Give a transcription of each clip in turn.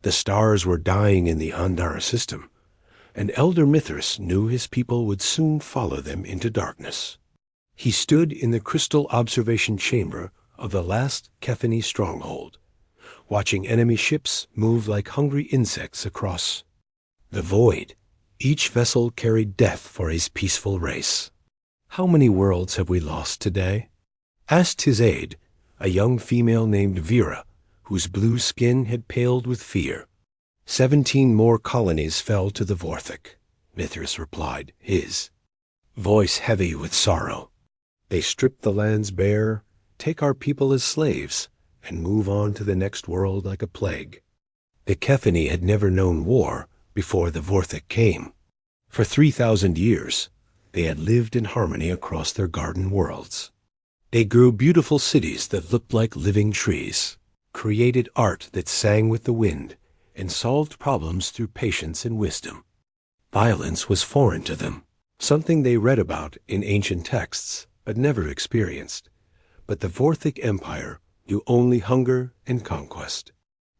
The stars were dying in the Andara system, and Elder Mithras knew his people would soon follow them into darkness. He stood in the crystal observation chamber of the last Kethany stronghold, watching enemy ships move like hungry insects across the void. Each vessel carried death for his peaceful race. "How many worlds have we lost today?" asked his aide, a young female named Vera, whose blue skin had paled with fear. 17 more colonies fell to the Vorthik, Mithras replied, his voice heavy with sorrow. They strip the lands bare, take our people as slaves, and move on to the next world like a plague. The Kethany had never known war before the Vorthik came. For 3,000 years, they had lived in harmony across their garden worlds. They grew beautiful cities that looked like living trees, created art that sang with the wind, and solved problems through patience and wisdom. Violence was foreign to them, something they read about in ancient texts but never experienced. But the Vorthik Empire knew only hunger and conquest.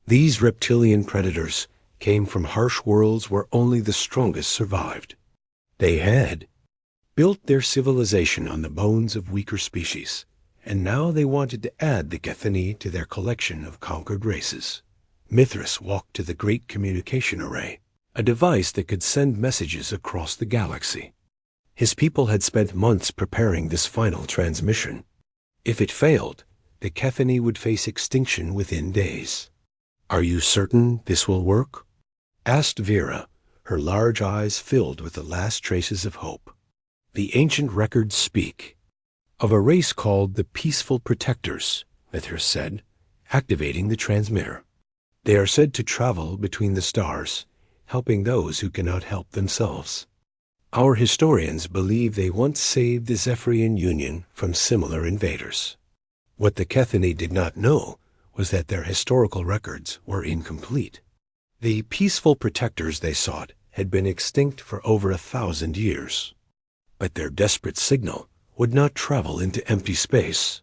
These reptilian predators came from harsh worlds where only the strongest survived. They had built their civilization on the bones of weaker species, and now they wanted to add the Kethany to their collection of conquered races. Mithras walked to the Great Communication Array, a device that could send messages across the galaxy. His people had spent months preparing this final transmission. If it failed, the Kethany would face extinction within days. "Are you certain this will work?" asked Vera, her large eyes filled with the last traces of hope. "The ancient records speak of a race called the Peaceful Protectors," Mithras said, activating the transmitter. "They are said to travel between the stars, helping those who cannot help themselves. Our historians believe they once saved the Zephyrian Union from similar invaders." What the Kethany did not know was that their historical records were incomplete. The peaceful protectors they sought had been extinct for over 1,000 years. But their desperate signal would not travel into empty space.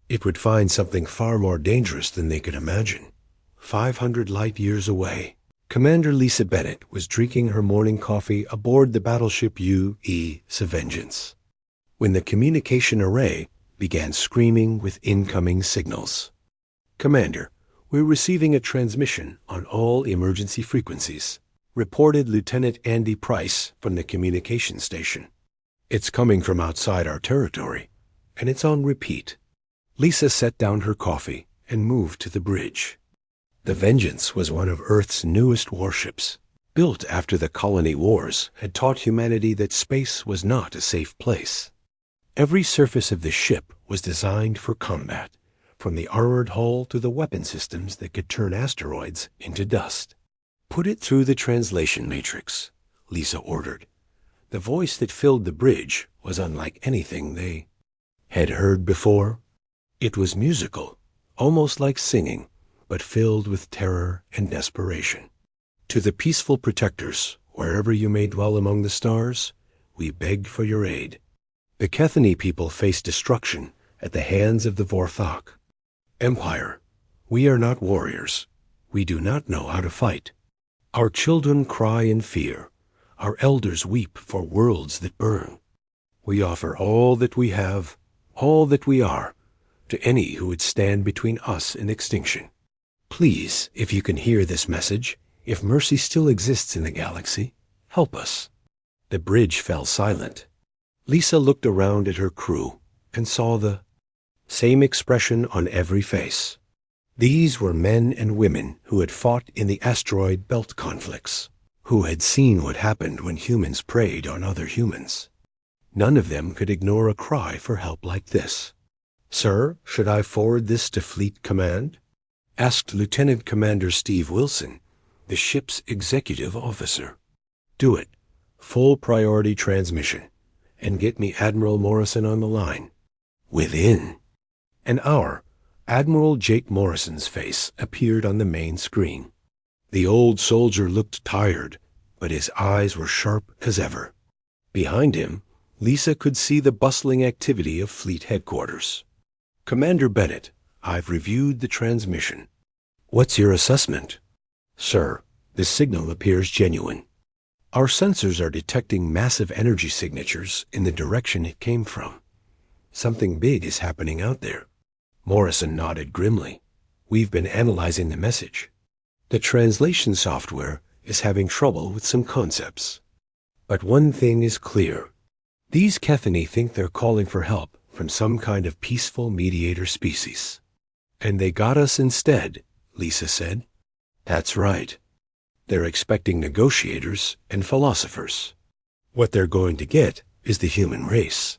It would find something far more dangerous than they could imagine. 500 light-years away, Commander Lisa Bennett was drinking her morning coffee aboard the battleship U.E.'s Vengeance when the communication array began screaming with incoming signals. "Commander, we're receiving a transmission on all emergency frequencies," reported Lieutenant Andy Price from the communication station. "It's coming from outside our territory, and it's on repeat." Lisa set down her coffee and moved to the bridge. The Vengeance was one of Earth's newest warships. Built after the colony wars had taught humanity that space was not a safe place. Every surface of the ship was designed for combat, from the armored hull to the weapon systems that could turn asteroids into dust. "Put it through the translation matrix," Lisa ordered. The voice that filled the bridge was unlike anything they had heard before. It was musical, almost like singing, but filled with terror and desperation. "To the peaceful protectors, wherever you may dwell among the stars, we beg for your aid. The Kethany people face destruction at the hands of the Vorthok. Empire, we are not warriors. We do not know how to fight. Our children cry in fear. Our elders weep for worlds that burn. We offer all that we have, all that we are, to any who would stand between us and extinction. Please, if you can hear this message, if mercy still exists in the galaxy, help us." The bridge fell silent. Lisa looked around at her crew and saw the same expression on every face. These were men and women who had fought in the asteroid belt conflicts, who had seen what happened when humans preyed on other humans. None of them could ignore a cry for help like this. "Sir, should I forward this to Fleet Command?" asked Lieutenant Commander Steve Wilson, the ship's executive officer. "Do it. Full priority transmission. And get me Admiral Morrison on the line." Within an hour, Admiral Jake Morrison's face appeared on the main screen. The old soldier looked tired, but his eyes were sharp as ever. Behind him, Lisa could see the bustling activity of Fleet Headquarters. "Commander Bennett, I've reviewed the transmission." "What's your assessment?" Sir, this signal appears genuine. Our sensors are detecting massive energy signatures in the direction it came from. Something big is happening out there. Morrison nodded grimly. We've been analyzing the message. The translation software is having trouble with some concepts. But one thing is clear. These Kethani think they're calling for help from some kind of peaceful mediator species. And they got us instead, Lisa said. That's right. They're expecting negotiators and philosophers. What they're going to get is the human race.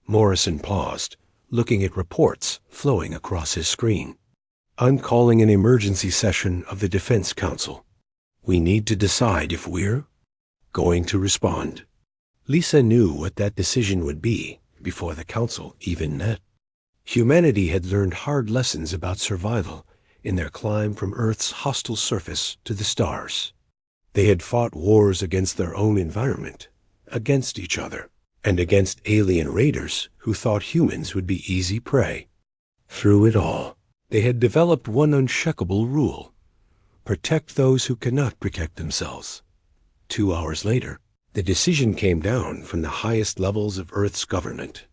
Morrison paused, looking at reports flowing across his screen. I'm calling an emergency session of the Defense Council. We need to decide if we're going to respond. Lisa knew what that decision would be before the council even met. Humanity had learned hard lessons about survival in their climb from Earth's hostile surface to the stars. They had fought wars against their own environment, against each other, and against alien raiders who thought humans would be easy prey. Through it all, they had developed one unshakable rule: protect those who cannot protect themselves. 2 hours later, the decision came down from the highest levels of Earth's government.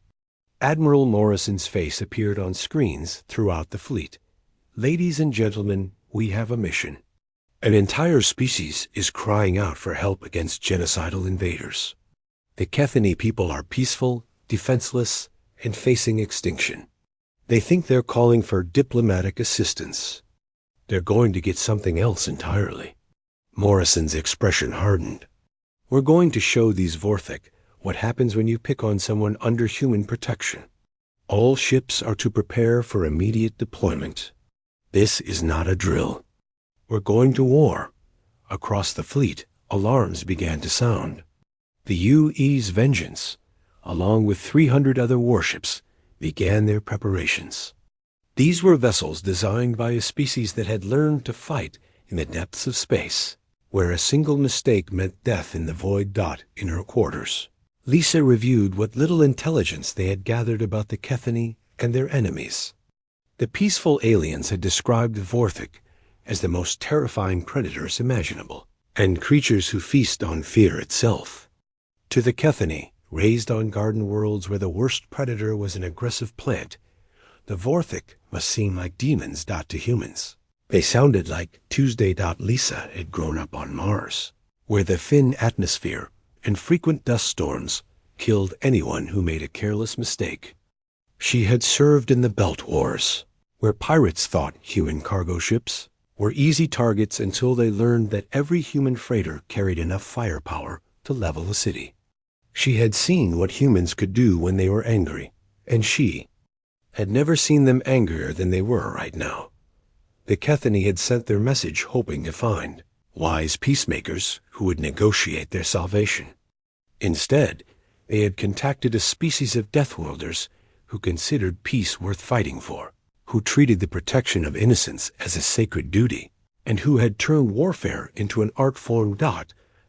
Admiral Morrison's face appeared on screens throughout the fleet. Ladies and gentlemen, we have a mission. An entire species is crying out for help against genocidal invaders. The Kethani people are peaceful, defenseless, and facing extinction. They think they're calling for diplomatic assistance. They're going to get something else entirely. Morrison's expression hardened. We're going to show these Vorthik what happens when you pick on someone under human protection. All ships are to prepare for immediate deployment. This is not a drill. We're going to war. Across the fleet, alarms began to sound. The UE's Vengeance, along with 300 other warships, began their preparations. These were vessels designed by a species that had learned to fight in the depths of space, where a single mistake meant death in the void dot in her quarters. Lisa reviewed what little intelligence they had gathered about the Kethani and their enemies. The peaceful aliens had described the Vorthik as the most terrifying predators imaginable, and creatures who feast on fear itself. To the Kethani, raised on garden worlds where the worst predator was an aggressive plant, the Vorthik must seem like demons to humans. They sounded like Tuesday Lisa had grown up on Mars, where the thin atmosphere and frequent dust storms killed anyone who made a careless mistake. She had served in the Belt Wars, where pirates thought human cargo ships were easy targets until they learned that every human freighter carried enough firepower to level a city. She had seen what humans could do when they were angry, and she had never seen them angrier than they were right now. The Kethani had sent their message hoping to find wise peacemakers who would negotiate their salvation. Instead, they had contacted a species of Deathworlders who considered peace worth fighting for, who treated the protection of innocents as a sacred duty, and who had turned warfare into an art-form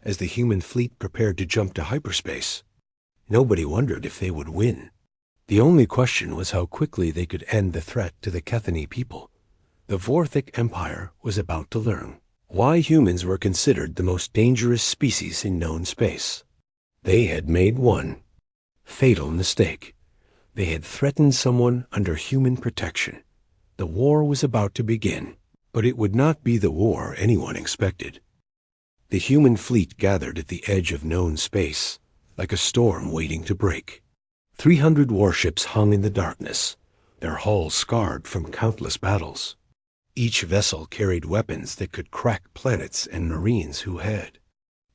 as the human fleet prepared to jump to hyperspace. Nobody wondered if they would win. The only question was how quickly they could end the threat to the Kethani people. The Vorthik Empire was about to learn why humans were considered the most dangerous species in known space. They had made one fatal mistake. They had threatened someone under human protection. The war was about to begin, but it would not be the war anyone expected. The human fleet gathered at the edge of known space, like a storm waiting to break. 300 warships hung in the darkness, their hulls scarred from countless battles. Each vessel carried weapons that could crack planets and marines who had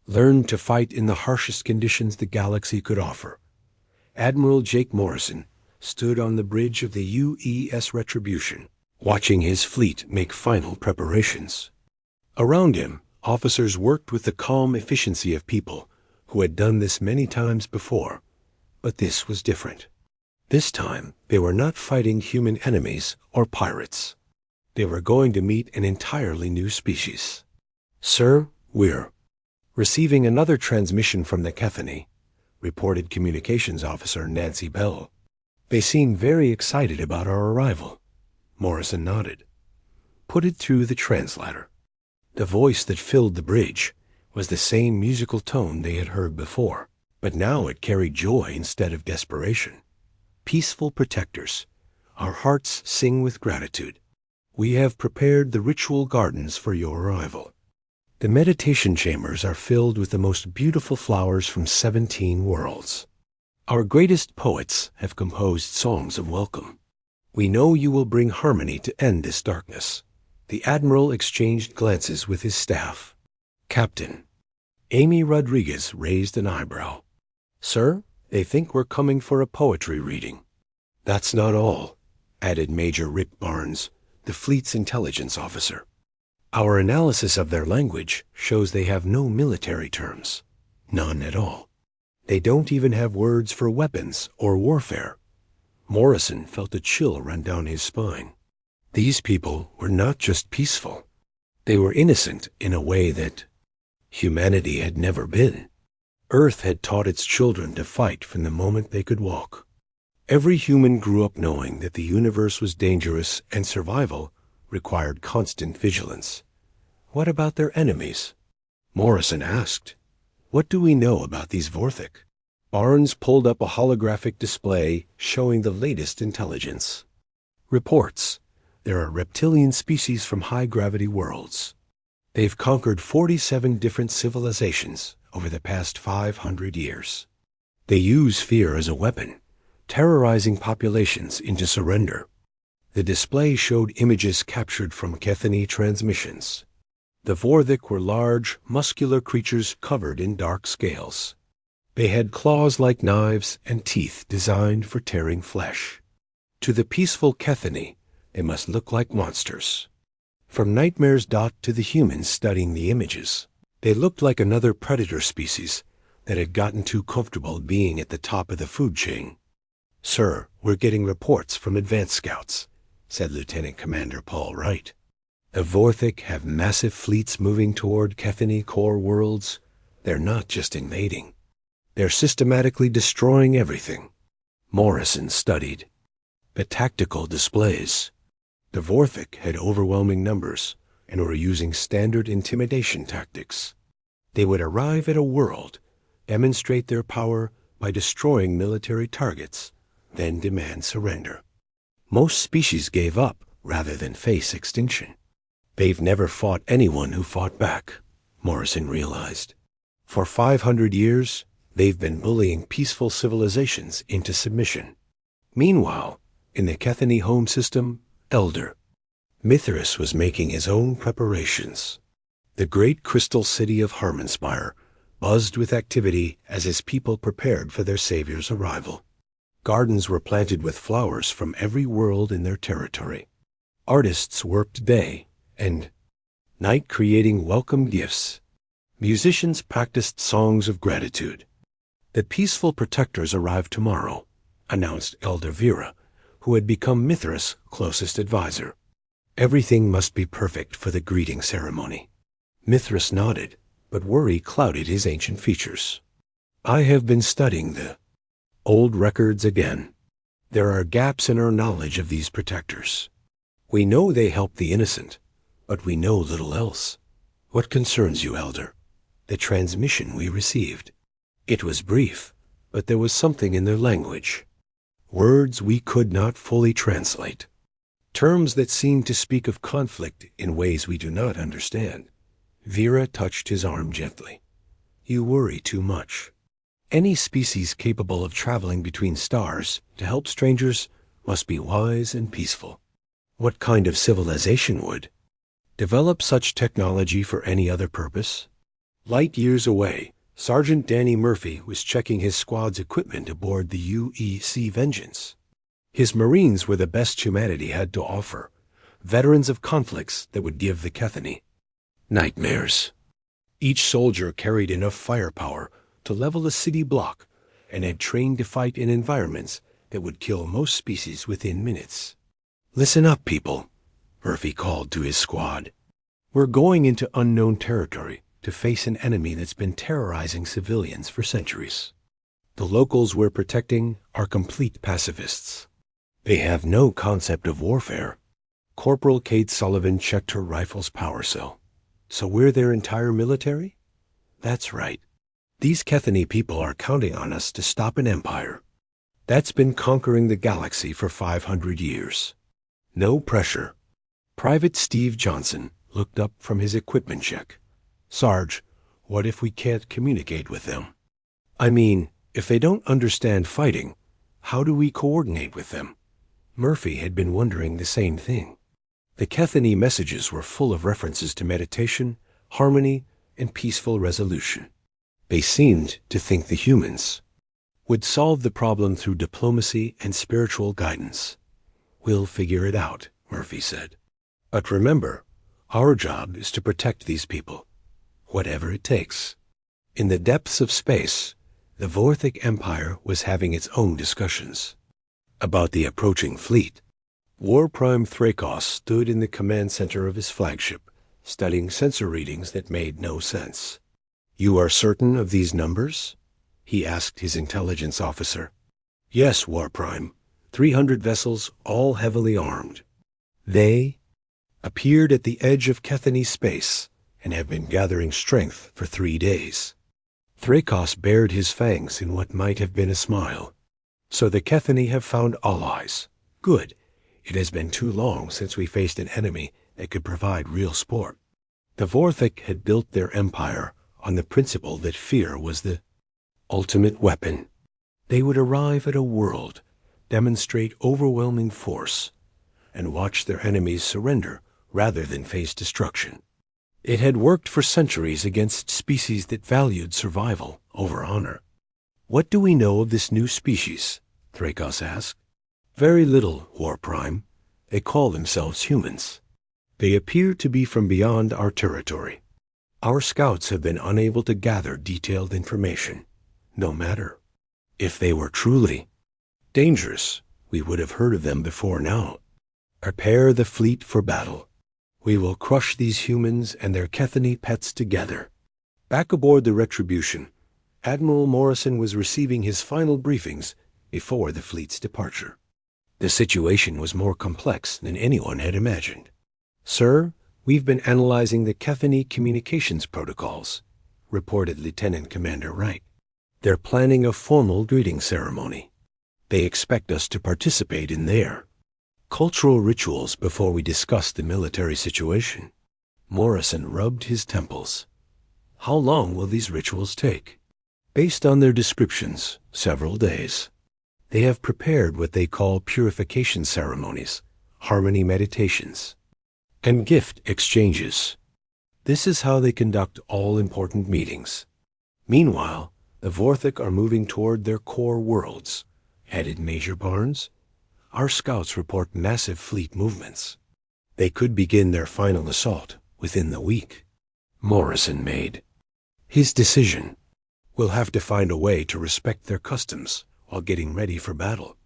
learned to fight in the harshest conditions the galaxy could offer. Admiral Jake Morrison stood on the bridge of the UES Retribution, watching his fleet make final preparations. Around him, officers worked with the calm efficiency of people who had done this many times before. But this was different. This time, they were not fighting human enemies or pirates. They were going to meet an entirely new species. Sir, we're receiving another transmission from the Kethani, reported Communications Officer Nancy Bell. They seem very excited about our arrival. Morrison nodded. Put it through the translator. The voice that filled the bridge was the same musical tone they had heard before, but now it carried joy instead of desperation. Peaceful protectors, our hearts sing with gratitude. We have prepared the ritual gardens for your arrival. The meditation chambers are filled with the most beautiful flowers from 17 worlds. Our greatest poets have composed songs of welcome. We know you will bring harmony to end this darkness. The Admiral exchanged glances with his staff. Captain. Amy Rodriguez raised an eyebrow. Sir, they think we're coming for a poetry reading. That's not all, added Major Rip Barnes, the fleet's intelligence officer. Our analysis of their language shows they have no military terms. None at all. They don't even have words for weapons or warfare. Morrison felt a chill run down his spine. These people were not just peaceful. They were innocent in a way that humanity had never been. Earth had taught its children to fight from the moment they could walk. Every human grew up knowing that the universe was dangerous and survival required constant vigilance. What about their enemies? Morrison asked. What do we know about these Vorthik? Barnes pulled up a holographic display showing the latest intelligence. Reports. There are reptilian species from high-gravity worlds. They've conquered 47 different civilizations over the past 500 years. They use fear as a weapon, terrorizing populations into surrender. The display showed images captured from Kethany transmissions. The Vorthik were large, muscular creatures covered in dark scales. They had claws like knives and teeth designed for tearing flesh. To the peaceful Kethany, they must look like monsters. From Nightmare's dot to the humans studying the images, they looked like another predator species that had gotten too comfortable being at the top of the food chain. Sir, we're getting reports from advance scouts, said Lieutenant Commander Paul Wright. The Vorthik have massive fleets moving toward Kethany core worlds. They're not just invading. They're systematically destroying everything. Morrison studied. The tactical displays. The Vorthik had overwhelming numbers and were using standard intimidation tactics. They would arrive at a world, demonstrate their power by destroying military targets, then demand surrender. Most species gave up rather than face extinction. They've never fought anyone who fought back, Morrison realized. For 500 years, they've been bullying peaceful civilizations into submission. Meanwhile, in the Kethany home system, Elder Mithras was making his own preparations. The great crystal city of Harmonspire buzzed with activity as his people prepared for their savior's arrival. Gardens were planted with flowers from every world in their territory. Artists worked day and night creating welcome gifts. Musicians practiced songs of gratitude. The peaceful protectors arrive tomorrow, announced Elder Vera, who had become Mithras' closest advisor. Everything must be perfect for the greeting ceremony. Mithras nodded, but worry clouded his ancient features. I have been studying the old records again. There are gaps in our knowledge of these protectors. We know they help the innocent, but we know little else. What concerns you, Elder? The transmission we received. It was brief, but there was something in their language. Words we could not fully translate. Terms that seemed to speak of conflict in ways we do not understand. Vera touched his arm gently. You worry too much. Any species capable of traveling between stars to help strangers must be wise and peaceful. What kind of civilization would develop such technology for any other purpose? Light years away, Sergeant Danny Murphy was checking his squad's equipment aboard the UEC Vengeance. His Marines were the best humanity had to offer, veterans of conflicts that would give the Kethany nightmares. Each soldier carried enough firepower to level a city block and had trained to fight in environments that would kill most species within minutes. Listen up, people, Murphy called to his squad. We're going into unknown territory to face an enemy that's been terrorizing civilians for centuries. The locals we're protecting are complete pacifists. They have no concept of warfare. Corporal Kate Sullivan checked her rifle's power cell. So we're their entire military? That's right. These Kethany people are counting on us to stop an empire that's been conquering the galaxy for 500 years. No pressure. Private Steve Johnson looked up from his equipment check. Sarge, what if we can't communicate with them? I mean, if they don't understand fighting, how do we coordinate with them? Murphy had been wondering the same thing. The Kethany messages were full of references to meditation, harmony, and peaceful resolution. They seemed to think the humans would solve the problem through diplomacy and spiritual guidance. We'll figure it out, Murphy said. But remember, our job is to protect these people, whatever it takes. In the depths of space, the Vorthic Empire was having its own discussions about the approaching fleet. War Prime Thrakos stood in the command center of his flagship, studying sensor readings that made no sense. You are certain of these numbers? He asked his intelligence officer. Yes, War Prime. 300 vessels, all heavily armed. They appeared at the edge of Kethany space and have been gathering strength for 3 days. Thrakos bared his fangs in what might have been a smile. So the Kethany have found allies. Good. It has been too long since we faced an enemy that could provide real support. The Vorthic had built their empire on the principle that fear was the ultimate weapon. They would arrive at a world, demonstrate overwhelming force, and watch their enemies surrender rather than face destruction. It had worked for centuries against species that valued survival over honor. What do we know of this new species? Thrakos asked. Very little, War Prime. They call themselves humans. They appear to be from beyond our territory. Our scouts have been unable to gather detailed information. No matter. If they were truly dangerous, we would have heard of them before now. Prepare the fleet for battle. We will crush these humans and their Kethany pets together. Back aboard the Retribution, Admiral Morrison was receiving his final briefings before the fleet's departure. The situation was more complex than anyone had imagined. Sir, we've been analyzing the Kethany communications protocols, reported Lieutenant Commander Wright. They're planning a formal greeting ceremony. They expect us to participate in their cultural rituals before we discuss the military situation. Morrison rubbed his temples. How long will these rituals take? Based on their descriptions, several days. They have prepared what they call purification ceremonies, harmony meditations, and gift exchanges. This is how they conduct all important meetings. Meanwhile, the Vorthic are moving toward their core worlds, added Major Barnes. Our scouts report massive fleet movements. They could begin their final assault within the week. Morrison made his decision. We'll have to find a way to respect their customs while getting ready for battle.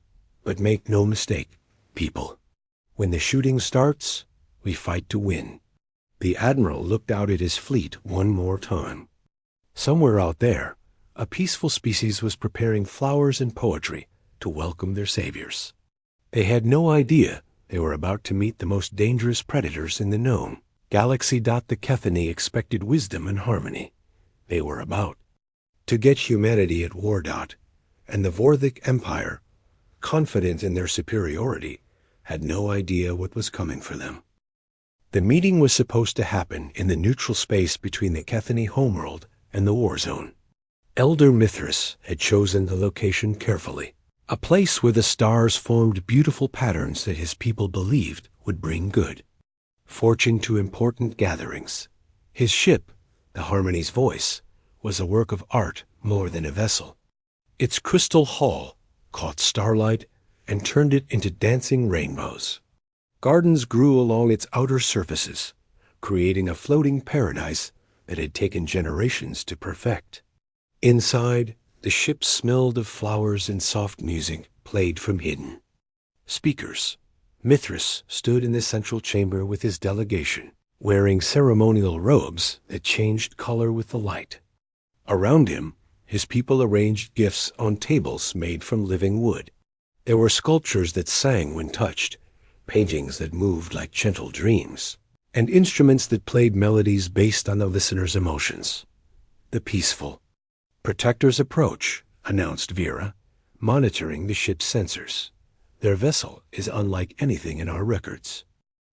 But make no mistake, people. When the shooting starts, we fight to win. The Admiral looked out at his fleet one more time. Somewhere out there, a peaceful species was preparing flowers and poetry to welcome their saviors. They had no idea they were about to meet the most dangerous predators in the known galaxy. The Kethany expected wisdom and harmony. They were about to get humanity at war. And the Vorthic Empire, confident in their superiority, had no idea what was coming for them. The meeting was supposed to happen in the neutral space between the Kethany homeworld and the war zone. Elder Mithras had chosen the location carefully, a place where the stars formed beautiful patterns that his people believed would bring good fortune to important gatherings. His ship, the Harmony's Voice, was a work of art more than a vessel. Its crystal hull caught starlight and turned it into dancing rainbows. Gardens grew along its outer surfaces, creating a floating paradise that had taken generations to perfect. Inside, the ship smelled of flowers and soft music played from hidden speakers. Mithras stood in the central chamber with his delegation, wearing ceremonial robes that changed color with the light. Around him, his people arranged gifts on tables made from living wood. There were sculptures that sang when touched, paintings that moved like gentle dreams, and instruments that played melodies based on the listener's emotions. The peaceful protectors approach, announced Vera, monitoring the ship's sensors. Their vessel is unlike anything in our records.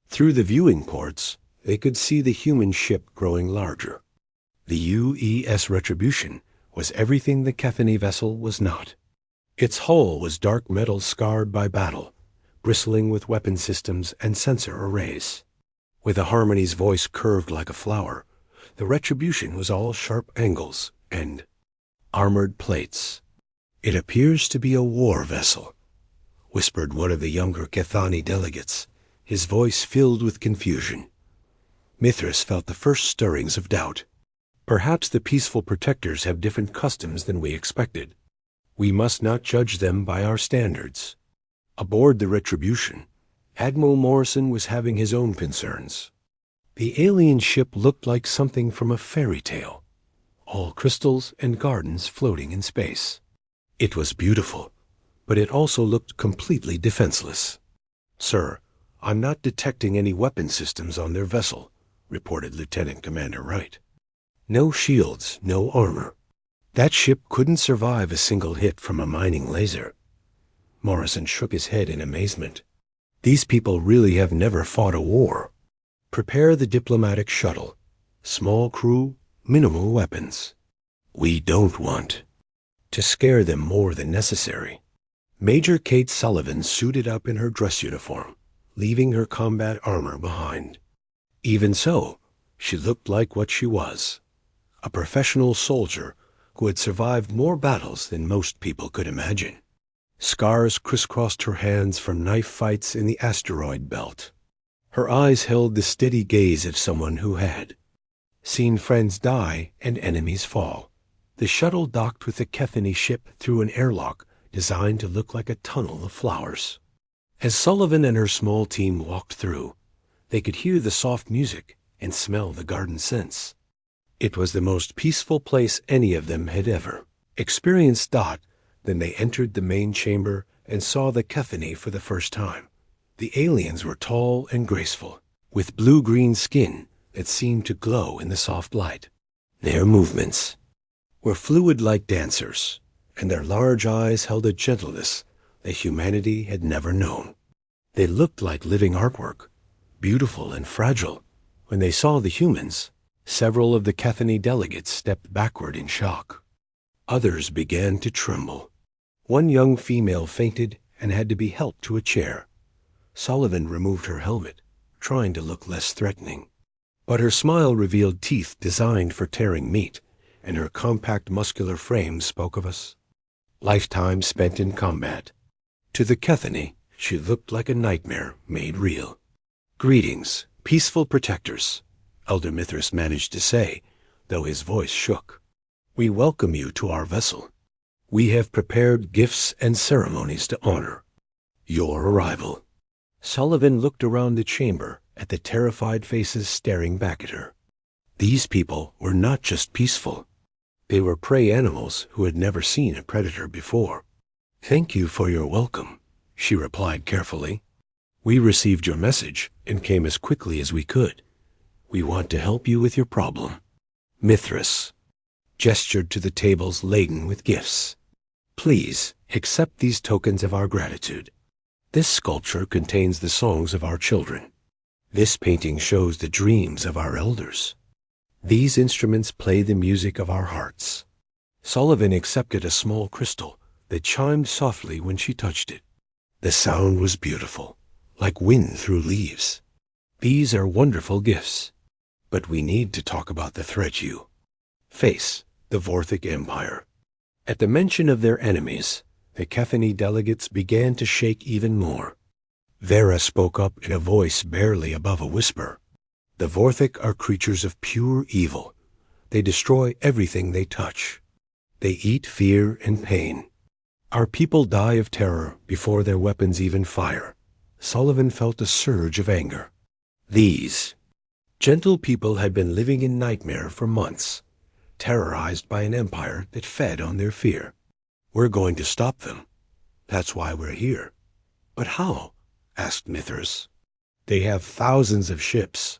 Through the viewing ports, they could see the human ship growing larger. The UES Retribution was everything the Kethany vessel was not. Its hull was dark metal scarred by battle, bristling with weapon systems and sensor arrays. With the Harmony's voice curved like a flower, the Retribution was all sharp angles and armored plates. "It appears to be a war vessel," whispered one of the younger Kethani delegates, his voice filled with confusion. Mithras felt the first stirrings of doubt. Perhaps the peaceful protectors have different customs than we expected. We must not judge them by our standards. Aboard the Retribution, Admiral Morrison was having his own concerns. The alien ship looked like something from a fairy tale, all crystals and gardens floating in space. It was beautiful, but it also looked completely defenseless. "Sir, I'm not detecting any weapon systems on their vessel," reported Lieutenant Commander Wright. "No shields, no armor. That ship couldn't survive a single hit from a mining laser." Morrison shook his head in amazement. "These people really have never fought a war. Prepare the diplomatic shuttle. Small crew, minimal weapons. We don't want to scare them more than necessary." Major Kate Sullivan suited up in her dress uniform, leaving her combat armor behind. Even so, she looked like what she was, a professional soldier who had survived more battles than most people could imagine. Scars crisscrossed her hands from knife fights in the asteroid belt. Her eyes held the steady gaze of someone who had seen friends die and enemies fall. The shuttle docked with the Kethany ship through an airlock designed to look like a tunnel of flowers. As Sullivan and her small team walked through, they could hear the soft music and smell the garden scents. It was the most peaceful place any of them had ever experienced. Then they entered the main chamber and saw the Kethany for the first time. The aliens were tall and graceful, with blue-green skin that seemed to glow in the soft light. Their movements were fluid like dancers, and their large eyes held a gentleness that humanity had never known. They looked like living artwork, beautiful and fragile. When they saw the humans, several of the Kethany delegates stepped backward in shock. Others began to tremble. One young female fainted and had to be helped to a chair. Sullivan removed her helmet, trying to look less threatening. But her smile revealed teeth designed for tearing meat, and her compact muscular frame spoke of us. Lifetime spent in combat. To the Kethany, she looked like a nightmare made real. "Greetings, peaceful protectors," Elder Mithras managed to say, though his voice shook. "We welcome you to our vessel. We have prepared gifts and ceremonies to honor your arrival." Sullivan looked around the chamber at the terrified faces staring back at her. These people were not just peaceful. They were prey animals who had never seen a predator before. "Thank you for your welcome," she replied carefully. "We received your message and came as quickly as we could. We want to help you with your problem." Mithras gestured to the tables laden with gifts. "Please accept these tokens of our gratitude. This sculpture contains the songs of our children. This painting shows the dreams of our elders. These instruments play the music of our hearts." Sullivan accepted a small crystal that chimed softly when she touched it. The sound was beautiful, like wind through leaves. "These are wonderful gifts, but we need to talk about the threat you face, the Vorthic Empire." At the mention of their enemies, the Kethany delegates began to shake even more. Vera spoke up in a voice barely above a whisper. "The Vorthic are creatures of pure evil. They destroy everything they touch. They eat fear and pain. Our people die of terror before their weapons even fire." Sullivan felt a surge of anger. These gentle people had been living in nightmare for months, terrorized by an empire that fed on their fear. "We're going to stop them. That's why we're here." "But how?" asked Mithras. "They have thousands of ships.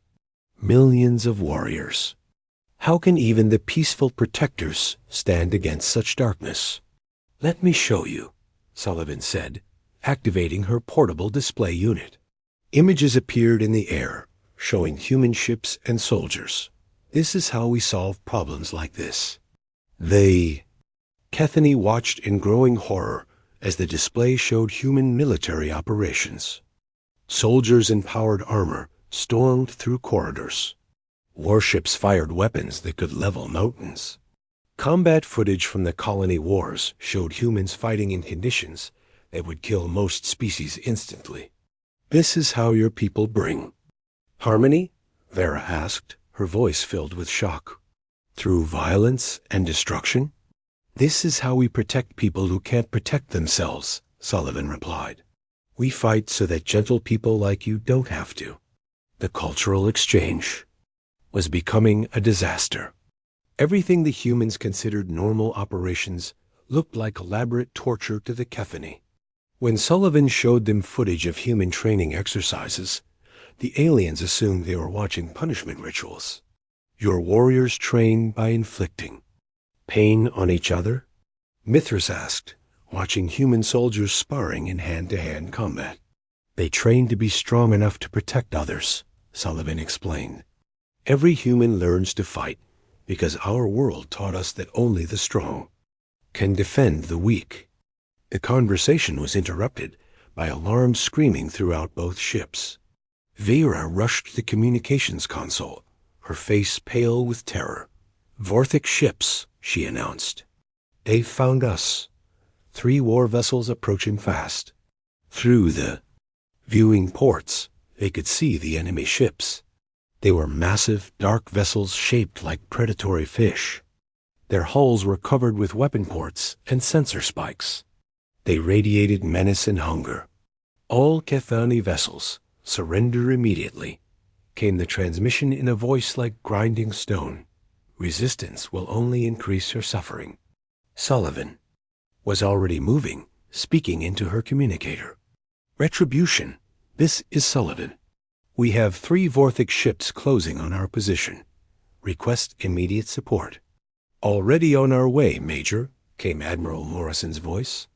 millions of warriors. How can even the peaceful protectors stand against such darkness? "Let me show you," Sullivan said, activating her portable display unit. Images appeared in the air, showing human ships and soldiers. "This is how we solve problems like this." Kethany watched in growing horror as the display showed human military operations. Soldiers in powered armor stormed through corridors. Warships fired weapons that could level mountains. Combat footage from the colony wars showed humans fighting in conditions that would kill most species instantly. "This is how your people bring harmony?" Vera asked, her voice filled with shock. "Through violence and destruction?" "This is how we protect people who can't protect themselves," Sullivan replied. "We fight so that gentle people like you don't have to." The cultural exchange was becoming a disaster. Everything the humans considered normal operations looked like elaborate torture to the Kethany. When Sullivan showed them footage of human training exercises, the aliens assumed they were watching punishment rituals. "Your warriors train by inflicting pain on each other?" Mithras asked, watching human soldiers sparring in hand-to-hand combat. "They train to be strong enough to protect others," Sullivan explained. "Every human learns to fight because our world taught us that only the strong can defend the weak." The conversation was interrupted by alarmed screaming throughout both ships. Vera rushed to the communications console, her face pale with terror. "Vorthic ships," she announced. "They've found us. 3 war vessels approaching fast." Through the viewing ports, they could see the enemy ships. They were massive, dark vessels shaped like predatory fish. Their hulls were covered with weapon ports and sensor spikes. They radiated menace and hunger. "All Kethani vessels, surrender immediately," came the transmission in a voice like grinding stone. "Resistance will only increase your suffering." Sullivan was already moving, speaking into her communicator. "Retribution, this is Sullivan. We have 3 Vorthic ships closing on our position. Request immediate support." "Already on our way, Major," came Admiral Morrison's voice.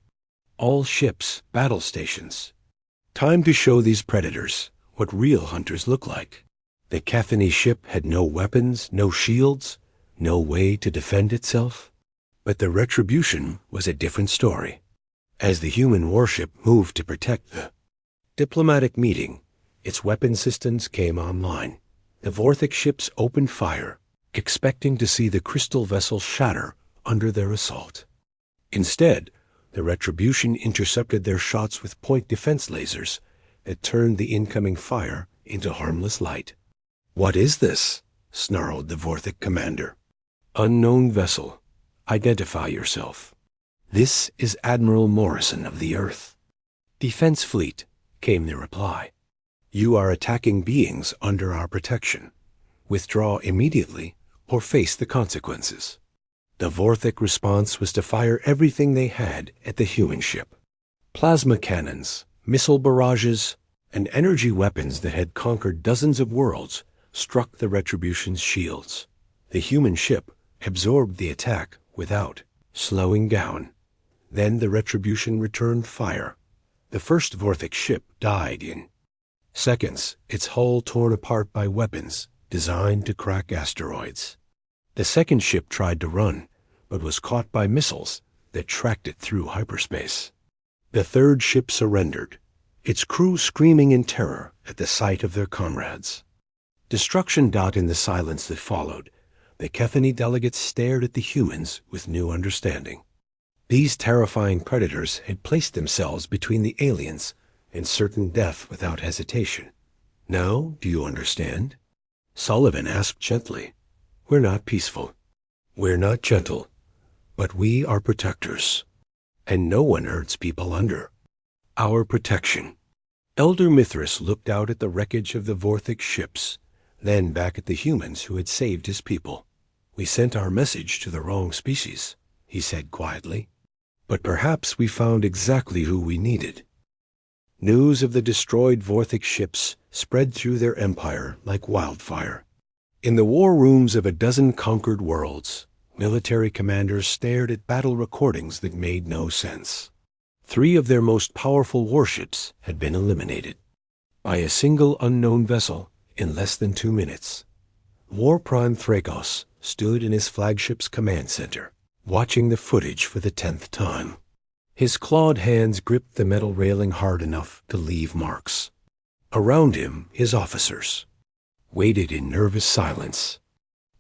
"All ships, battle stations. Time to show these predators what real hunters look like." The Kethany ship had no weapons, no shields, no way to defend itself. But the Retribution was a different story. As the human warship moved to protect the diplomatic meeting, its weapon systems came online. The Vorthic ships opened fire, expecting to see the crystal vessel shatter under their assault. Instead, the Retribution intercepted their shots with point defense lasers that turned the incoming fire into harmless light. "What is this?" snarled the Vorthic commander. "Unknown vessel. Identify yourself." "This is Admiral Morrison of the Earth." "Defense Fleet," came the reply. "You are attacking beings under our protection. Withdraw immediately or face the consequences." The Vorthic response was to fire everything they had at the human ship. Plasma cannons, missile barrages, and energy weapons that had conquered dozens of worlds struck the Retribution's shields. The human ship absorbed the attack without slowing down. Then the Retribution returned fire. The first Vorthic ship died in seconds, its hull torn apart by weapons designed to crack asteroids. The second ship tried to run, but was caught by missiles that tracked it through hyperspace. The third ship surrendered, its crew screaming in terror at the sight of their comrades. Destruction dot in the silence that followed. The Kethany delegates stared at the humans with new understanding. These terrifying predators had placed themselves between the aliens and certain death without hesitation. "Now, do you understand?" Sullivan asked gently. "We're not peaceful. We're not gentle. But we are protectors. And no one hurts people under our protection." Elder Mithras looked out at the wreckage of the Vorthic ships, then back at the humans who had saved his people. "We sent our message to the wrong species," he said quietly. "But perhaps we found exactly who we needed." News of the destroyed Vorthic ships spread through their empire like wildfire. In the war rooms of a dozen conquered worlds, military commanders stared at battle recordings that made no sense. 3 of their most powerful warships had been eliminated by a single unknown vessel in less than 2 minutes. War Prime Thrakos stood in his flagship's command center, watching the footage for the 10th time. His clawed hands gripped the metal railing hard enough to leave marks. Around him, his officers waited in nervous silence.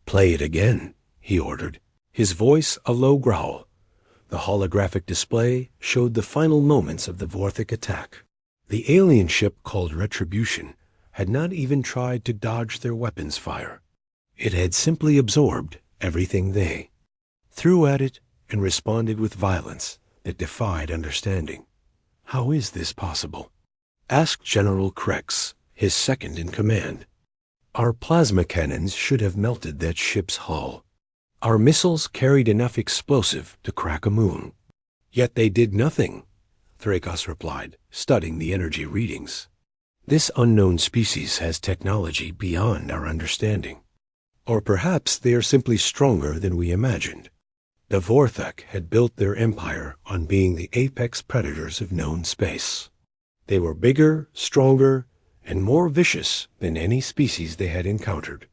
"Play it again," he ordered, his voice a low growl. The holographic display showed the final moments of the Vorthic attack. The alien ship called Retribution had not even tried to dodge their weapons fire. It had simply absorbed everything they threw at it and responded with violence that defied understanding. "How is this possible?" asked General Krex, his second in command. "Our plasma cannons should have melted that ship's hull. Our missiles carried enough explosive to crack a moon. Yet they did nothing," Thrakos replied, studying the energy readings. "This unknown species has technology beyond our understanding. Or perhaps they are simply stronger than we imagined." The Vorthak had built their empire on being the apex predators of known space. They were bigger, stronger, and more vicious than any species they had encountered.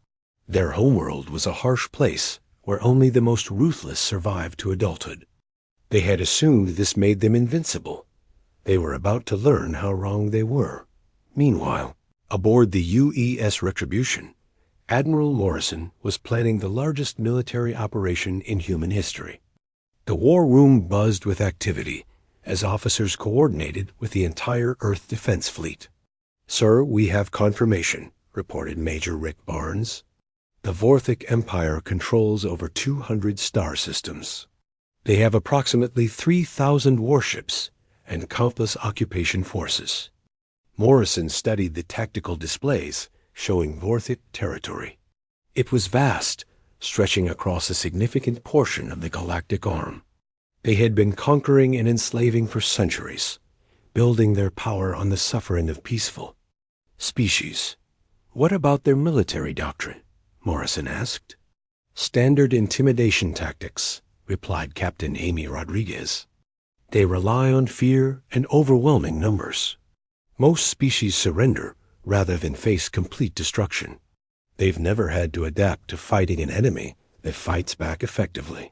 Their homeworld was a harsh place where only the most ruthless survived to adulthood. They had assumed this made them invincible. They were about to learn how wrong they were. Meanwhile, aboard the UES Retribution, Admiral Morrison was planning the largest military operation in human history. The war room buzzed with activity as officers coordinated with the entire Earth Defense Fleet. "Sir, we have confirmation," reported Major Rick Barnes. "The Vorthic Empire controls over 200 star systems. They have approximately 3,000 warships and countless occupation forces." Morrison studied the tactical displays showing Vorthic territory. It was vast, stretching across a significant portion of the galactic arm. They had been conquering and enslaving for centuries, building their power on the suffering of peaceful species. "What about their military doctrine?" Morrison asked. "Standard intimidation tactics," replied Captain Amy Rodriguez. "They rely on fear and overwhelming numbers. Most species surrender rather than face complete destruction. They've never had to adapt to fighting an enemy that fights back effectively."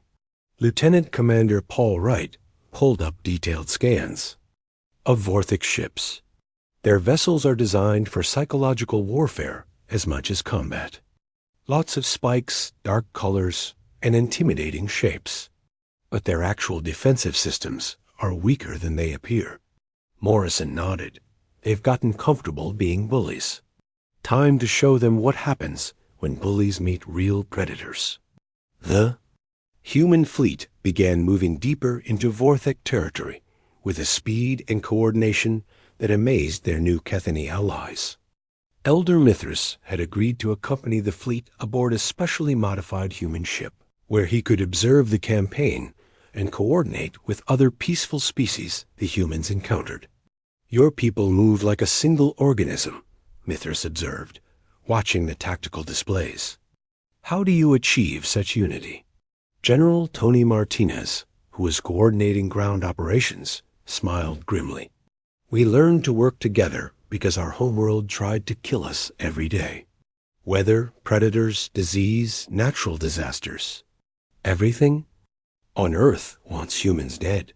Lieutenant Commander Paul Wright pulled up detailed scans of Vorthic ships. Their vessels are designed for psychological warfare as much as combat. Lots of spikes, dark colors, and intimidating shapes. But their actual defensive systems are weaker than they appear. Morrison nodded. "They've gotten comfortable being bullies. Time to show them what happens when bullies meet real predators." The human fleet began moving deeper into Vorthic territory with a speed and coordination that amazed their new Kethany allies. Elder Mithras had agreed to accompany the fleet aboard a specially modified human ship, where he could observe the campaign and coordinate with other peaceful species the humans encountered. "Your people move like a single organism," Mithras observed, watching the tactical displays. "How do you achieve such unity?" General Tony Martinez, who was coordinating ground operations, smiled grimly. "We learned to work together because our homeworld tried to kill us every day. Weather, predators, disease, natural disasters. Everything on Earth wants humans dead.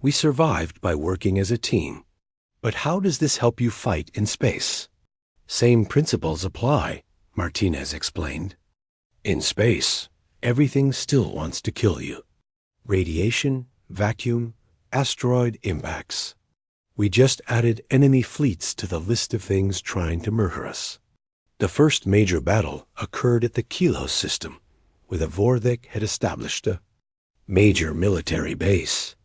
We survived by working as a team. But how does this help you fight in space?" "Same principles apply," Martinez explained. "In space, everything still wants to kill you. Radiation, vacuum, asteroid impacts. We just added enemy fleets to the list of things trying to murder us." The first major battle occurred at the Kilos system, where the Vorthic had established a major military base.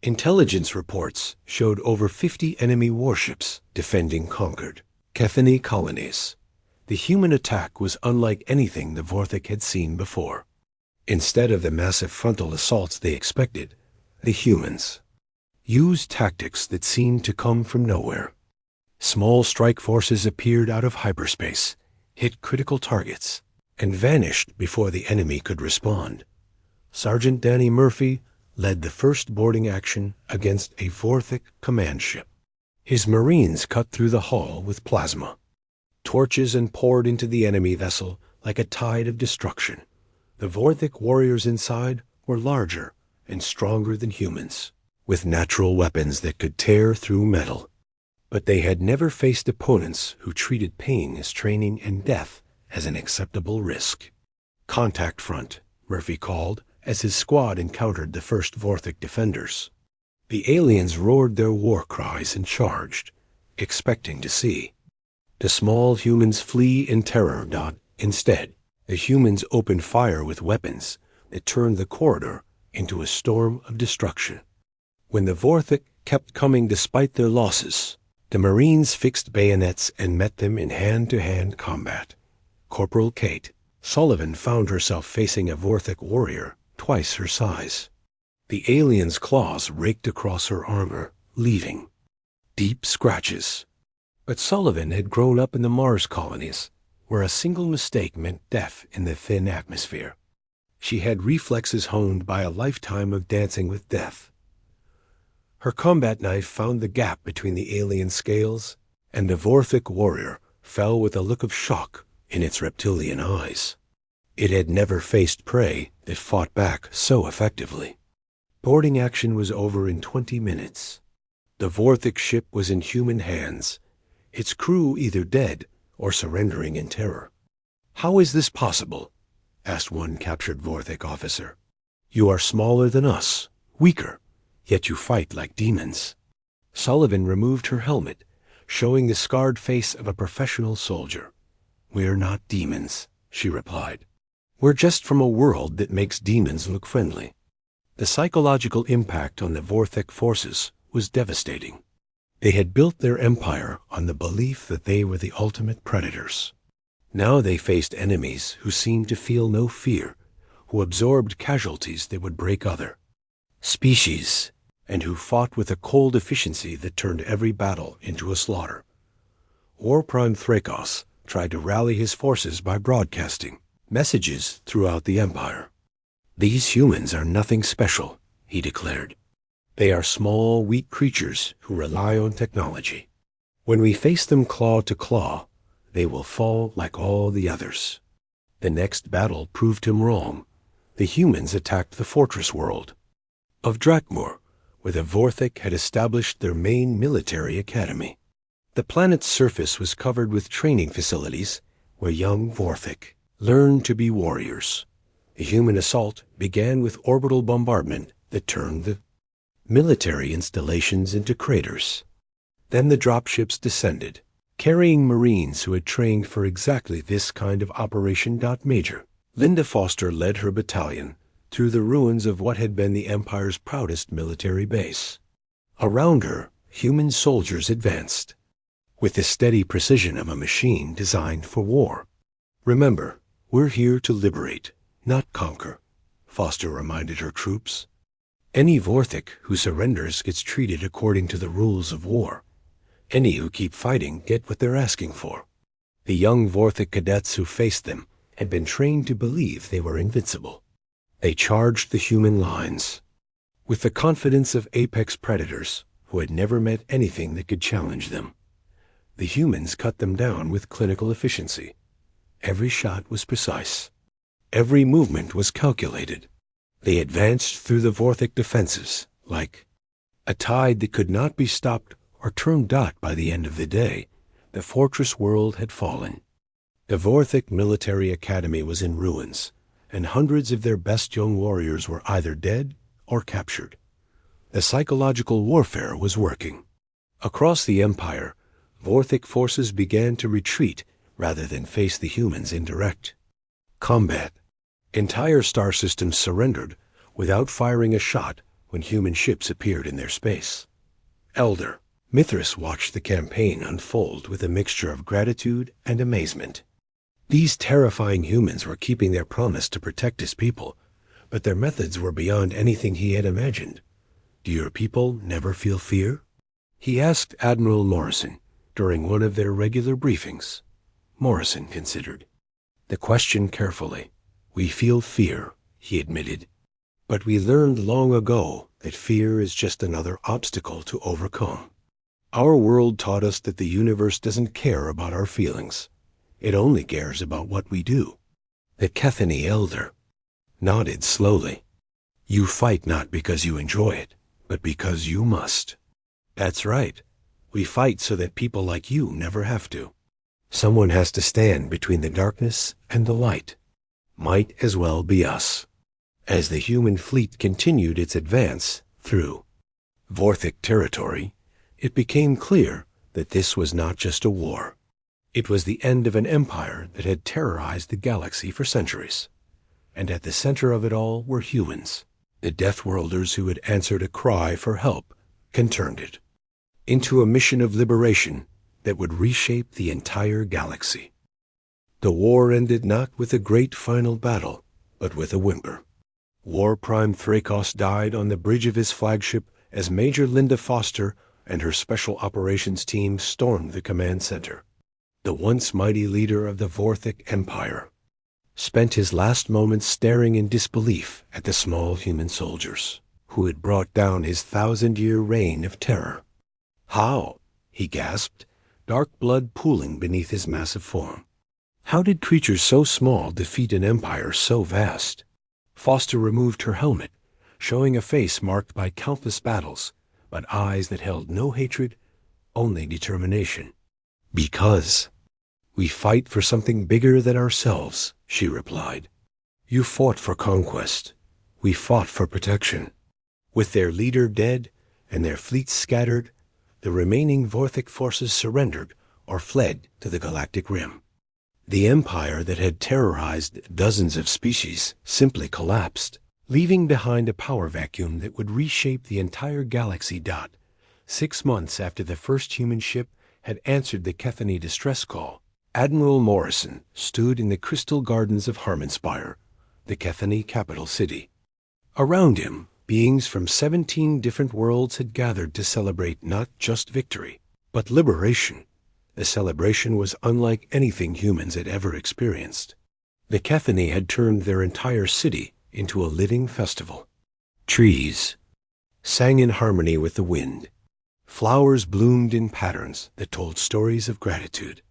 Intelligence reports showed over 50 enemy warships defending conquered Kethany colonies. The human attack was unlike anything the Vorthic had seen before. Instead of the massive frontal assaults they expected, the humans used tactics that seemed to come from nowhere. Small strike forces appeared out of hyperspace, hit critical targets, and vanished before the enemy could respond. Sergeant Danny Murphy led the first boarding action against a Vorthic command ship. His Marines cut through the hull with plasma. Torches and poured into the enemy vessel like a tide of destruction. The Vorthic warriors inside were larger and stronger than humans, with natural weapons that could tear through metal. But they had never faced opponents who treated pain as training and death as an acceptable risk. "Contact front," Murphy called as his squad encountered the first Vorthic defenders. The aliens roared their war cries and charged, expecting to see the small humans flee in terror. Instead, the humans opened fire with weapons that turned the corridor into a storm of destruction. When the Vorthic kept coming despite their losses, the Marines fixed bayonets and met them in hand-to-hand combat. Corporal Kate Sullivan found herself facing a Vorthic warrior twice her size. The alien's claws raked across her armor, leaving deep scratches. But Sullivan had grown up in the Mars colonies, where a single mistake meant death in the thin atmosphere. She had reflexes honed by a lifetime of dancing with death. Her combat knife found the gap between the alien scales, and the Vorthic warrior fell with a look of shock in its reptilian eyes. It had never faced prey that fought back so effectively. Boarding action was over in 20 minutes. The Vorthic ship was in human hands, its crew either dead or surrendering in terror. "How is this possible?" asked one captured Vorthic officer. "You are smaller than us, weaker, yet you fight like demons." Sullivan removed her helmet, showing the scarred face of a professional soldier. "We're not demons," she replied. "We're just from a world that makes demons look friendly." The psychological impact on the Vorthic forces was devastating. They had built their empire on the belief that they were the ultimate predators. Now they faced enemies who seemed to feel no fear, who absorbed casualties that would break other species, and who fought with a cold efficiency that turned every battle into a slaughter. War Prime Thrakos tried to rally his forces by broadcasting messages throughout the Empire. "These humans are nothing special," he declared. "They are small, weak creatures who rely on technology. When we face them claw to claw, they will fall like all the others." The next battle proved him wrong. The humans attacked the fortress world of Drakmor, where the Vorthic had established their main military academy. The planet's surface was covered with training facilities where young Vorthic learned to be warriors. The human assault began with orbital bombardment that turned the military installations into craters. Then the dropships descended, carrying Marines who had trained for exactly this kind of operation. Major Linda Foster led her battalion through the ruins of what had been the Empire's proudest military base. Around her, human soldiers advanced, with the steady precision of a machine designed for war. "Remember, we're here to liberate, not conquer," Foster reminded her troops. "Any Vorthic who surrenders gets treated according to the rules of war. Any who keep fighting get what they're asking for." The young Vorthic cadets who faced them had been trained to believe they were invincible. They charged the human lines with the confidence of apex predators who had never met anything that could challenge them. The humans cut them down with clinical efficiency. Every shot was precise. Every movement was calculated. They advanced through the Vorthic defenses like a tide that could not be stopped or turned. By the end of the day, the fortress world had fallen. The Vorthic military academy was in ruins, and hundreds of their best young warriors were either dead or captured. The psychological warfare was working. Across the Empire, Vorthic forces began to retreat rather than face the humans in direct combat. Entire star systems surrendered without firing a shot when human ships appeared in their space. Elder Mithras watched the campaign unfold with a mixture of gratitude and amazement. These terrifying humans were keeping their promise to protect his people, but their methods were beyond anything he had imagined. "Do your people never feel fear?" he asked Admiral Morrison during one of their regular briefings. Morrison considered. the question carefully. We feel fear, he admitted. But we learned long ago that fear is just another obstacle to overcome. Our world taught us that the universe doesn't care about our feelings. It only cares about what we do. The Kethany elder nodded slowly. You fight not because you enjoy it, but because you must. That's right. We fight so that people like you never have to. Someone has to stand between the darkness and the light. Might as well be us. As the human fleet continued its advance through Vorthic territory, it became clear that this was not just a war. It was the end of an empire that had terrorized the galaxy for centuries. And at the center of it all were humans, the Deathworlders who had answered a cry for help and turned it into a mission of liberation that would reshape the entire galaxy. The war ended not with a great final battle, but with a whimper. War Prime Thrakos died on the bridge of his flagship as Major Linda Foster and her special operations team stormed the command center. The once mighty leader of the Vorthic Empire spent his last moments staring in disbelief at the small human soldiers who had brought down his 1,000-year reign of terror. How? He gasped, dark blood pooling beneath his massive form. How did creatures so small defeat an empire so vast? Foster removed her helmet, showing a face marked by countless battles, but eyes that held no hatred, only determination. Because we fight for something bigger than ourselves, she replied. You fought for conquest. We fought for protection. With their leader dead and their fleets scattered, the remaining Vorthic forces surrendered or fled to the Galactic Rim. The empire that had terrorized dozens of species simply collapsed, leaving behind a power vacuum that would reshape the entire galaxy. 6 months after the first human ship had answered the Kethany distress call, Admiral Morrison stood in the crystal gardens of Harmonspire, the Kethany capital city. Around him, beings from 17 different worlds had gathered to celebrate not just victory, but liberation. The celebration was unlike anything humans had ever experienced. The Kethany had turned their entire city into a living festival. Trees sang in harmony with the wind. Flowers bloomed in patterns that told stories of gratitude.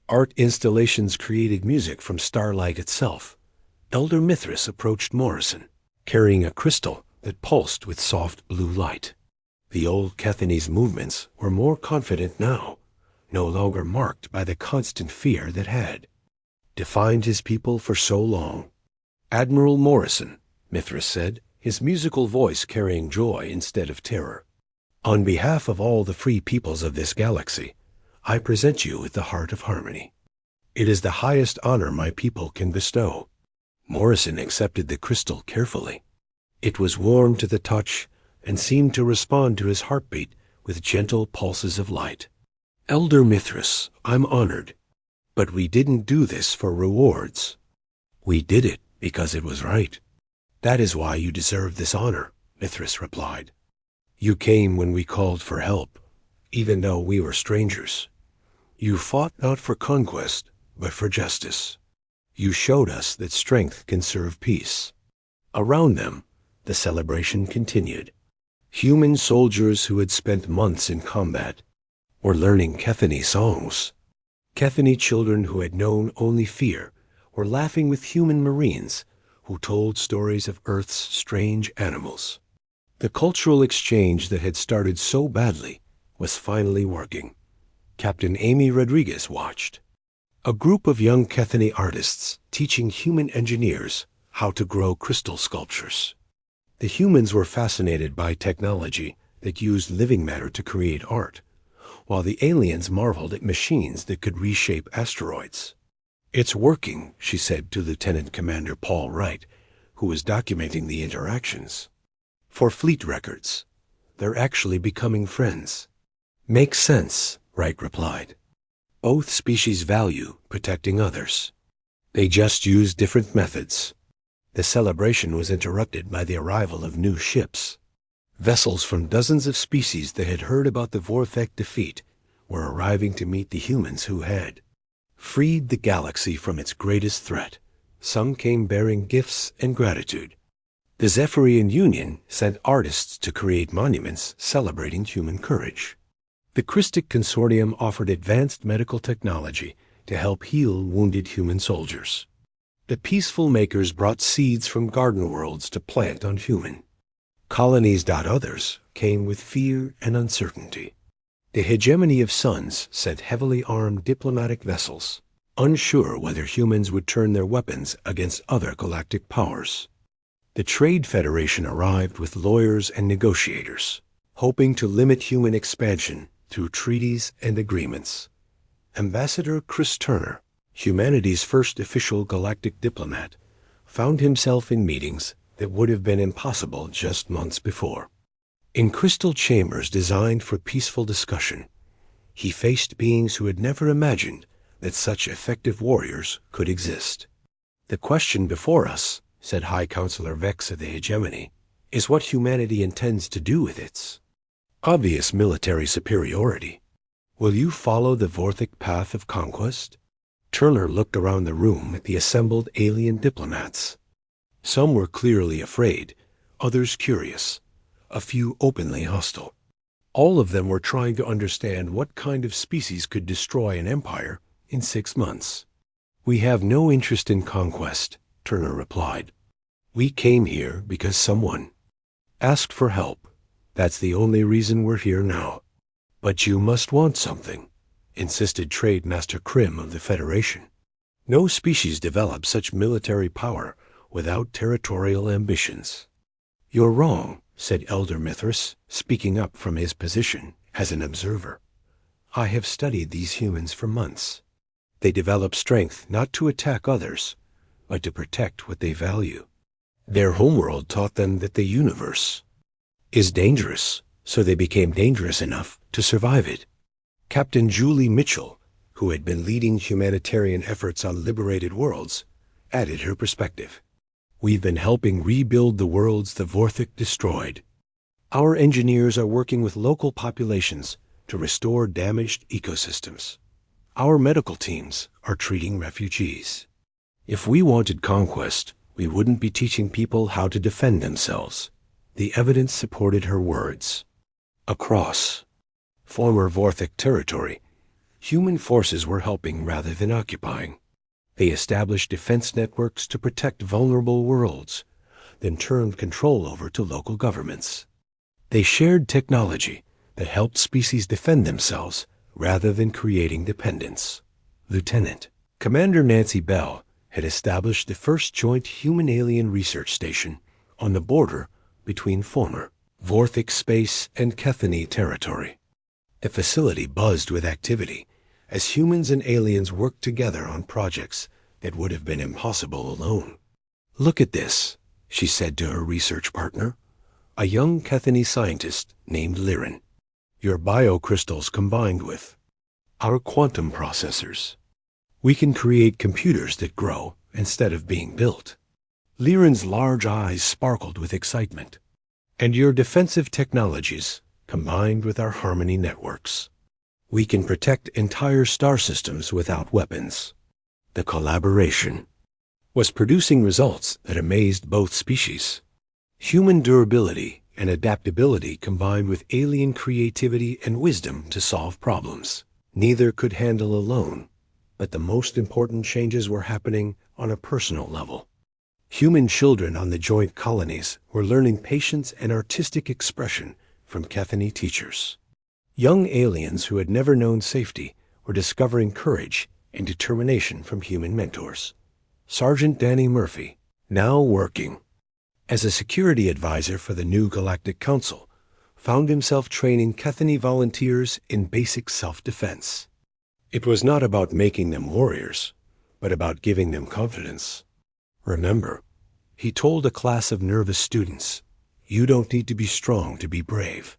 Art installations created music from starlight itself. Elder Mithras approached Morrison, carrying a crystal that pulsed with soft blue light. The old Kethany's movements were more confident now, no longer marked by the constant fear that had defined his people for so long. Admiral Morrison, Mithras said, his musical voice carrying joy instead of terror. On behalf of all the free peoples of this galaxy, I present you with the heart of harmony. It is the highest honor my people can bestow. Morrison accepted the crystal carefully. It was warm to the touch and seemed to respond to his heartbeat with gentle pulses of light. Elder Mithras, I'm honored, but we didn't do this for rewards. We did it because it was right. That is why you deserve this honor, Mithras replied. You came when we called for help, even though we were strangers. You fought not for conquest, but for justice. You showed us that strength can serve peace. Around them, the celebration continued. Human soldiers who had spent months in combat were learning Kethany songs. Kethany children who had known only fear were laughing with human marines who told stories of Earth's strange animals. The cultural exchange that had started so badly was finally working. Captain Amy Rodriguez watched. A group of young Kethany artists teaching human engineers how to grow crystal sculptures. The humans were fascinated by technology that used living matter to create art, while the aliens marveled at machines that could reshape asteroids. It's working, she said to Lieutenant Commander Paul Wright, who was documenting the interactions. For fleet records, they're actually becoming friends. Makes sense, Wright replied. Both species value protecting others. They just use different methods. The celebration was interrupted by the arrival of new ships. Vessels from dozens of species that had heard about the Vorthic defeat were arriving to meet the humans who had freed the galaxy from its greatest threat. Some came bearing gifts and gratitude. The Zephyrian Union sent artists to create monuments celebrating human courage. The Christic Consortium offered advanced medical technology to help heal wounded human soldiers. The Peaceful Makers brought seeds from garden worlds to plant on human. Colonies. Others came with fear and uncertainty. The hegemony of suns sent heavily armed diplomatic vessels, unsure whether humans would turn their weapons against other galactic powers. The Trade Federation arrived with lawyers and negotiators, hoping to limit human expansion through treaties and agreements. Ambassador Chris Turner, humanity's first official galactic diplomat, found himself in meetings that would have been impossible just months before. In crystal chambers designed for peaceful discussion, he faced beings who had never imagined that such effective warriors could exist. "The question before us," said High Counselor Vex of the Hegemony, "is what humanity intends to do with its obvious military superiority. Will you follow the Vorthic path of conquest?" Turner looked around the room at the assembled alien diplomats. Some were clearly afraid, others curious, a few openly hostile. All of them were trying to understand what kind of species could destroy an empire in 6 months. "We have no interest in conquest," Turner replied. "We came here because someone asked for help. That's the only reason we're here now." "But you must want something," insisted Trade Master Krim of the Federation. "No species develops such military power without territorial ambitions." "You're wrong," said Elder Mithras, speaking up from his position as an observer. "I have studied these humans for months. They develop strength not to attack others, but to protect what they value. Their homeworld taught them that the universe is dangerous, so they became dangerous enough to survive it." Captain Julie Mitchell, who had been leading humanitarian efforts on liberated worlds, added her perspective. "We've been helping rebuild the worlds the Vorthic destroyed. Our engineers are working with local populations to restore damaged ecosystems. Our medical teams are treating refugees. If we wanted conquest, we wouldn't be teaching people how to defend themselves." The evidence supported her words. Across former Vorthic territory, human forces were helping rather than occupying. They established defense networks to protect vulnerable worlds, then turned control over to local governments. They shared technology that helped species defend themselves rather than creating dependence. Lieutenant Commander Nancy Bell had established the first joint human-alien research station on the border between former Vorthic space and Kethany territory. The facility buzzed with activity as humans and aliens worked together on projects that would have been impossible alone. "Look at this," she said to her research partner, a young Kethany scientist named Liren. "Your biocrystals combined with our quantum processors. We can create computers that grow instead of being built." Liren's large eyes sparkled with excitement. "And your defensive technologies combined with our harmony networks. We can protect entire star systems without weapons." The collaboration was producing results that amazed both species. Human durability and adaptability combined with alien creativity and wisdom to solve problems. Neither could handle alone, but the most important changes were happening on a personal level. Human children on the joint colonies were learning patience and artistic expression from Kethany teachers. Young aliens who had never known safety were discovering courage and determination from human mentors. Sergeant Danny Murphy, now working as a security advisor for the new Galactic Council, found himself training Kethany volunteers in basic self-defense. It was not about making them warriors, but about giving them confidence. "Remember," he told a class of nervous students, "you don't need to be strong to be brave.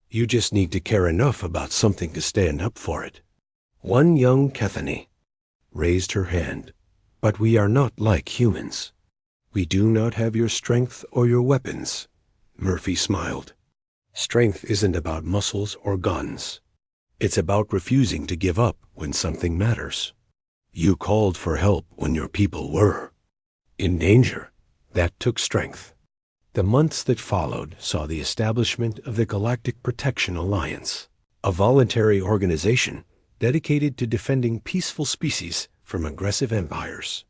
You just need to care enough about something to stand up for it." One young Kethany raised her hand. "But we are not like humans. We do not have your strength or your weapons." Murphy smiled. "Strength isn't about muscles or guns. It's about refusing to give up when something matters. You called for help when your people were in danger. That took strength. The months that followed saw the establishment of the Galactic Protection Alliance, a voluntary organization dedicated to defending peaceful species from aggressive empires.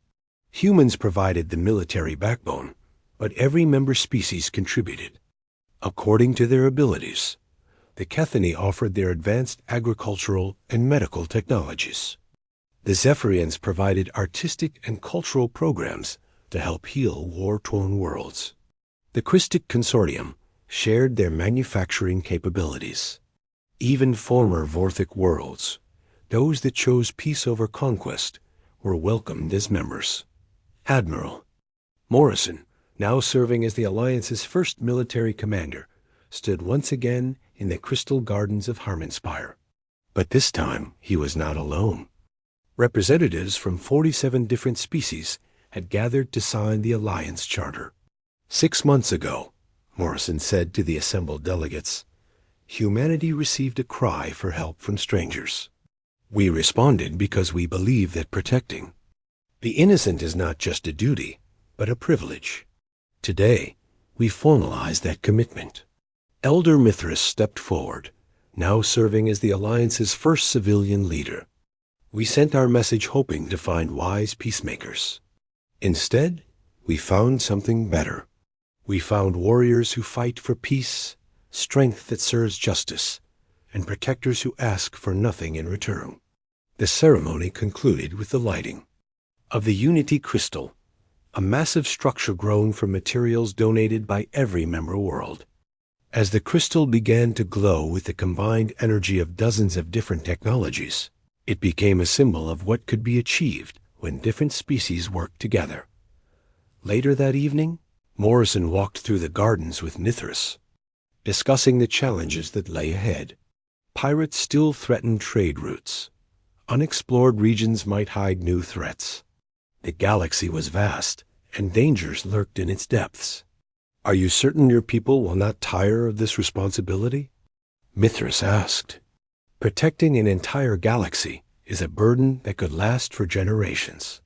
Humans provided the military backbone, but every member species contributed. According to their abilities, the Kethani offered their advanced agricultural and medical technologies. The Zephyrians provided artistic and cultural programs to help heal war-torn worlds. The Christic Consortium shared their manufacturing capabilities. Even former Vorthic worlds, those that chose peace over conquest, were welcomed as members. Admiral Morrison, now serving as the Alliance's first military commander, stood once again in the crystal gardens of Harmonspire. But this time he was not alone. Representatives from 47 different species had gathered to sign the Alliance Charter. 6 months ago, Morrison said to the assembled delegates, humanity received a cry for help from strangers. We responded because we believe that protecting the innocent is not just a duty, but a privilege. Today, we formalize that commitment. Elder Mithras stepped forward, now serving as the Alliance's first civilian leader. We sent our message hoping to find wise peacemakers. Instead, we found something better. We found warriors who fight for peace, strength that serves justice, and protectors who ask for nothing in return. The ceremony concluded with the lighting of the Unity Crystal, a massive structure grown from materials donated by every member world. As the crystal began to glow with the combined energy of dozens of different technologies, it became a symbol of what could be achieved when different species worked together. Later that evening, Morrison walked through the gardens with Mithras, discussing the challenges that lay ahead. Pirates still threatened trade routes. Unexplored regions might hide new threats. The galaxy was vast, and dangers lurked in its depths. Are you certain your people will not tire of this responsibility? Mithras asked. Protecting an entire galaxy is a burden that could last for generations.